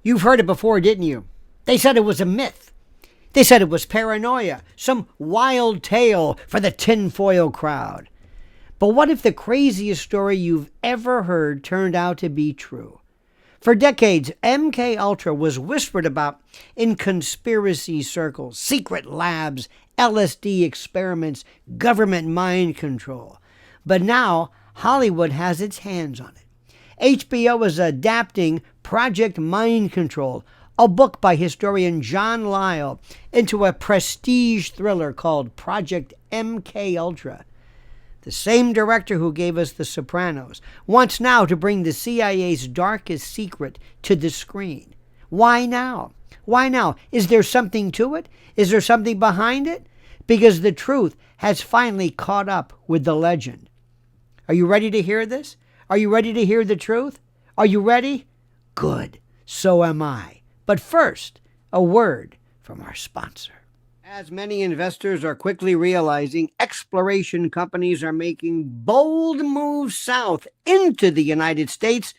You've heard it before, didn't you? They said it was a myth. They said it was paranoia, some wild tale for the tinfoil crowd. But what if the craziest story you've ever heard turned out to be true? For decades, MKUltra was whispered about in conspiracy circles, secret labs, LSD experiments, government mind control. But now, Hollywood has its hands on it. HBO is adapting Project Mind Control, a book by historian John Lyle, into a prestige thriller called Project MKUltra. The same director who gave us The Sopranos wants now to bring the CIA's darkest secret to the screen. Why now? Why now? Is there something to it? Is there something behind it? Because the truth has finally caught up with the legend. Are you ready to hear this? Are you ready to hear the truth? Are you ready? Good. So am I. But first, a word from our sponsor. As many investors are quickly realizing, exploration companies are making bold moves south into the United States,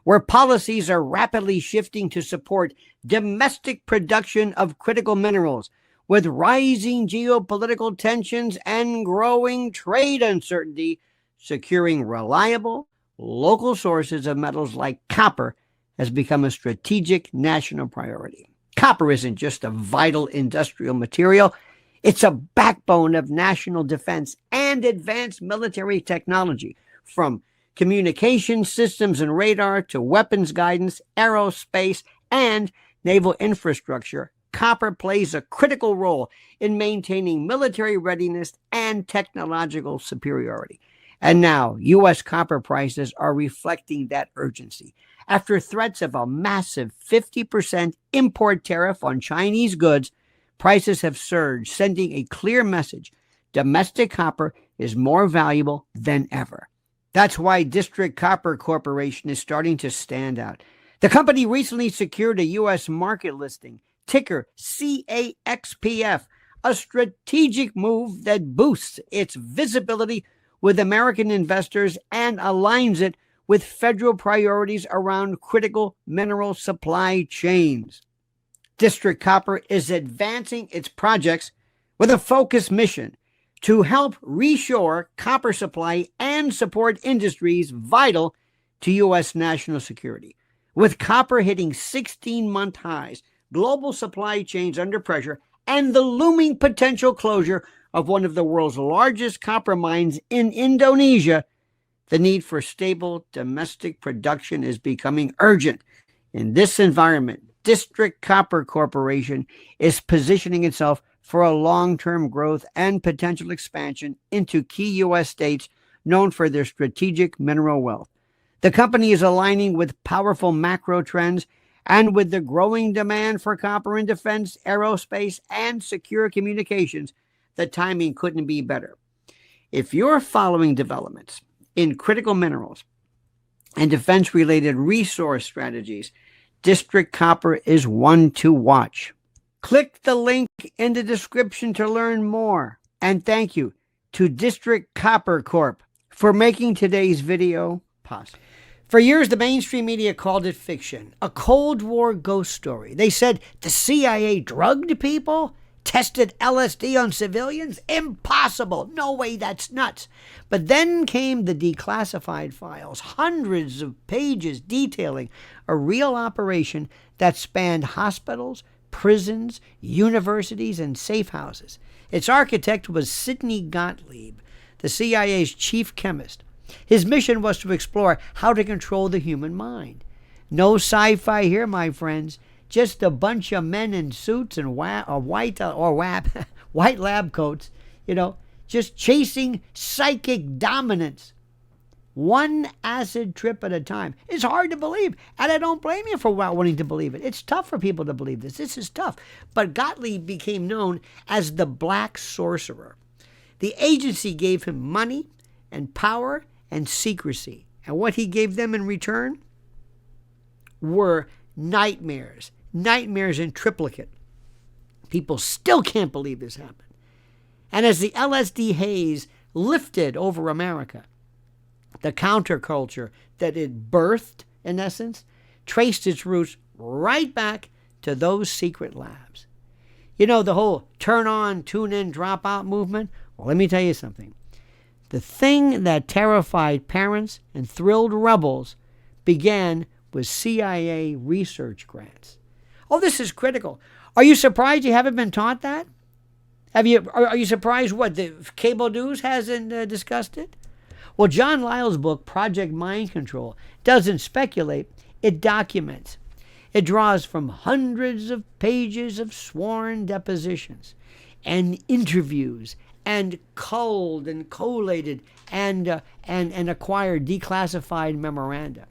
where policies are rapidly shifting to support domestic production of critical minerals. With rising geopolitical tensions and growing trade uncertainty, securing reliable, local sources of metals like copper has become a strategic national priority. Copper isn't just a vital industrial material. It's a backbone of national defense and advanced military technology, from communication systems and radar to weapons guidance, aerospace, and naval infrastructure. Copper plays a critical role in maintaining military readiness and technological superiority. And now, U.S. copper prices are reflecting that urgency. After threats of a massive 50% import tariff on Chinese goods, prices have surged, sending a clear message: domestic copper is more valuable than ever. That's why District Copper Corporation is starting to stand out. The company recently secured a U.S. market listing, ticker CAXPF, a strategic move that boosts its visibility with American investors and aligns it with federal priorities around critical mineral supply chains. District Copper is advancing its projects with a focused mission to help reshore copper supply and support industries vital to U.S. national security. With copper hitting 16-month highs, global supply chains under pressure, and the looming potential closure of one of the world's largest copper mines in Indonesia, the need for stable domestic production is becoming urgent. In this environment, District Copper Corporation is positioning itself for a long-term growth and potential expansion into key U.S. states known for their strategic mineral wealth. The company is aligning with powerful macro trends and with the growing demand for copper in defense, aerospace, and secure communications. The timing couldn't be better. If you're following developments in critical minerals and defense-related resource strategies, District Copper is one to watch. Click the link in the description to learn more. And thank you to District Copper Corp for making today's video possible. For years, the mainstream media called it fiction, a Cold War ghost story. They said the CIA drugged people, tested LSD on civilians? Impossible. No way, that's nuts. But then came the declassified files, hundreds of pages detailing a real operation that spanned hospitals, prisons, universities, and safe houses. Its architect was Sidney Gottlieb, the CIA's chief chemist. His mission was to explore how to control the human mind. No sci-fi here, my friends. Just a bunch of men in suits and white lab coats, just chasing psychic dominance. One acid trip at a time. It's hard to believe, and I don't blame you for wanting to believe it. It's tough for people to believe this. This is tough. But Gottlieb became known as the Black Sorcerer. The agency gave him money and power and secrecy. And what he gave them in return were nightmares. Nightmares in triplicate. People still can't believe this happened. And as the LSD haze lifted over America, the counterculture that it birthed, in essence, traced its roots right back to those secret labs. You know, the whole turn on, tune in, drop out movement? Well, let me tell you something. The thing that terrified parents and thrilled rebels began with CIA research grants. Oh, this is critical. Are you surprised you haven't been taught that? Are you surprised what the cable news hasn't discussed it? Well, John Lyle's book, Project Mind Control, doesn't speculate, it documents. It draws from hundreds of pages of sworn depositions and interviews and culled and collated and acquired declassified memoranda.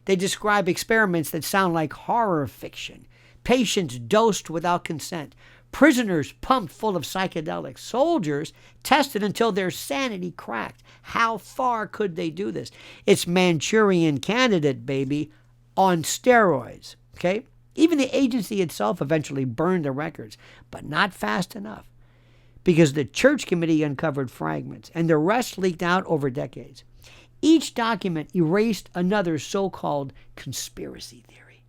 They describe experiments that sound like horror fiction. Patients dosed without consent. Prisoners pumped full of psychedelics. Soldiers tested until their sanity cracked. How far could they do this? It's Manchurian Candidate, baby, on steroids. Okay? Even the agency itself eventually burned the records, but not fast enough, because the Church Committee uncovered fragments, and the rest leaked out over decades. Each document erased another so-called conspiracy theory.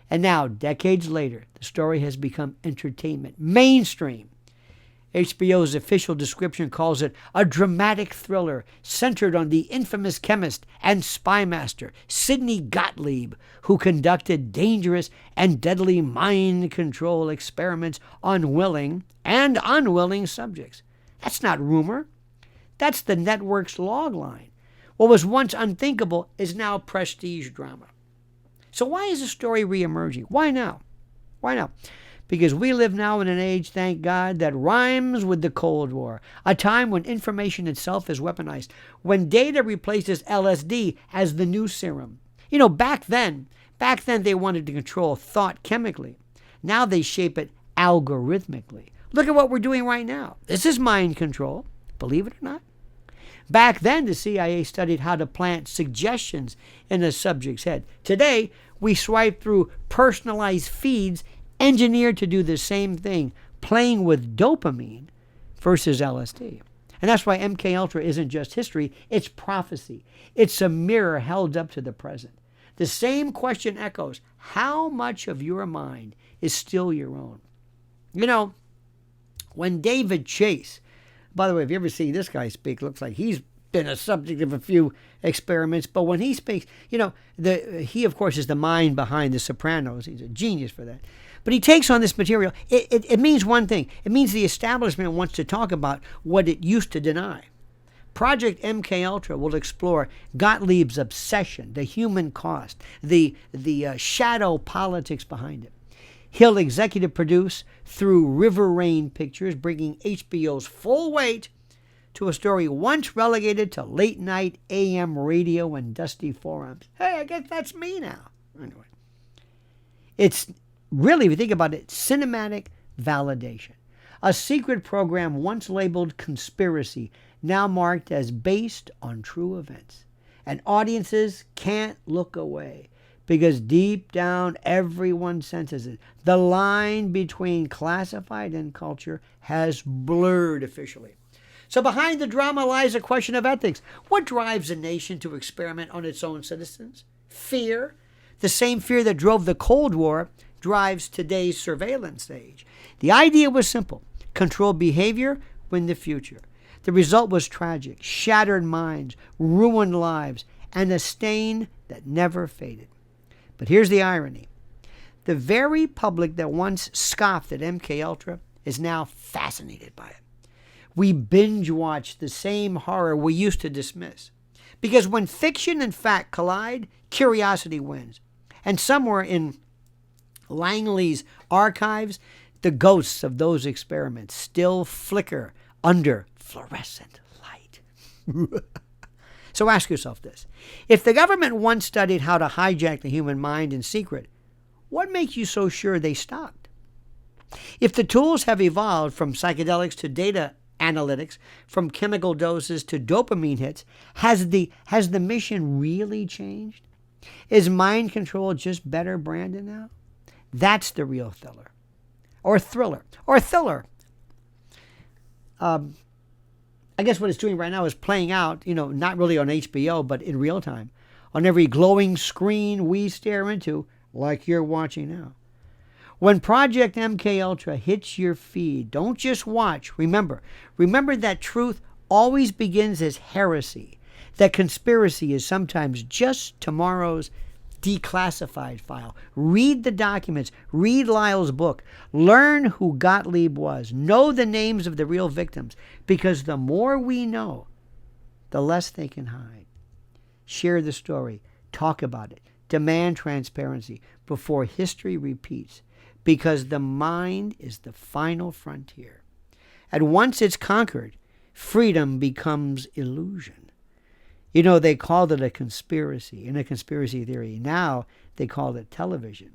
And now, decades later, the story has become entertainment, mainstream. HBO's official description calls it a dramatic thriller centered on the infamous chemist and spy master Sidney Gottlieb, who conducted dangerous and deadly mind control experiments on willing and unwilling subjects. That's not rumor. That's the network's log line. What was once unthinkable is now prestige drama. So why is the story reemerging? Why now? Why now? Because we live now in an age, thank God, that rhymes with the Cold War, a time when information itself is weaponized, when data replaces LSD as the new serum. You know, back then they wanted to control thought chemically. Now they shape it algorithmically. Look at what we're doing right now. This is mind control, believe it or not. Back then, the CIA studied how to plant suggestions in a subject's head. Today, we swipe through personalized feeds engineered to do the same thing, playing with dopamine versus LSD. And that's why MKUltra isn't just history, it's prophecy. It's a mirror held up to the present. The same question echoes, how much of your mind is still your own? You know, when David Chase, by the way, if you ever see this guy speak, looks like he's been a subject of a few experiments, but when he speaks, you know, he, of course, is the mind behind The Sopranos. He's a genius for that. But he takes on this material. It means one thing. It means the establishment wants to talk about what it used to deny. Project MKUltra will explore Gottlieb's obsession, the human cost, the shadow politics behind it. He'll executive produce through River Rain Pictures, bringing HBO's full weight to a story once relegated to late-night AM radio and dusty forums. Hey, I guess that's me now. Anyway, it's really, if you think about it, cinematic validation. A secret program once labeled conspiracy, now marked as based on true events. And audiences can't look away, because deep down everyone senses it. The line between classified and culture has blurred officially. So behind the drama lies a question of ethics. What drives a nation to experiment on its own citizens? Fear. The same fear that drove the Cold War drives today's surveillance age. The idea was simple: control behavior, win the future. The result was tragic: shattered minds, ruined lives, and a stain that never faded. But here's the irony. The very public that once scoffed at MKUltra is now fascinated by it. We binge watch the same horror we used to dismiss. Because when fiction and fact collide, curiosity wins. And somewhere in Langley's archives, the ghosts of those experiments still flicker under fluorescent light. So ask yourself this. If the government once studied how to hijack the human mind in secret, what makes you so sure they stopped? If the tools have evolved from psychedelics to data analytics, from chemical doses to dopamine hits, has the mission really changed? Is mind control just better branded now? That's the real thriller. Or thriller. I guess what it's doing right now is playing out, not really on HBO, but in real time, on every glowing screen we stare into like you're watching now. When Project MKUltra hits your feed, don't just watch. Remember that truth always begins as heresy. That conspiracy is sometimes just tomorrow's declassified file. Read the documents. Read Lyle's book. Learn who Gottlieb was. Know the names of the real victims. Because the more we know, the less they can hide. Share the story. Talk about it. Demand transparency before history repeats. Because the mind is the final frontier. And once it's conquered, freedom becomes illusion. You know, they called it a conspiracy in a conspiracy theory. Now they call it television.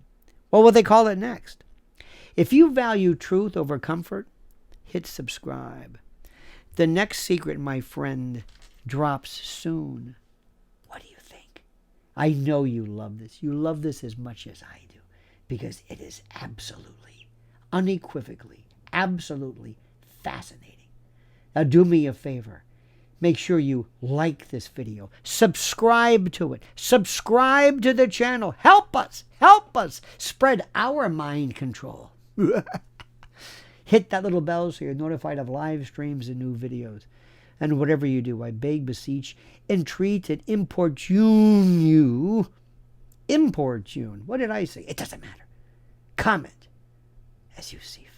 What will they call it next? If you value truth over comfort, hit subscribe. The next secret, my friend, drops soon. What do you think? I know you love this. You love this as much as I do because it is absolutely, unequivocally, absolutely fascinating. Now do me a favor. Make sure you like this video. Subscribe to it. Subscribe to the channel. Help us spread our mind control. Hit that little bell so you're notified of live streams and new videos. And whatever you do, I beg, beseech, entreat, and importune you. Importune. What did I say? It doesn't matter. Comment as you see fit.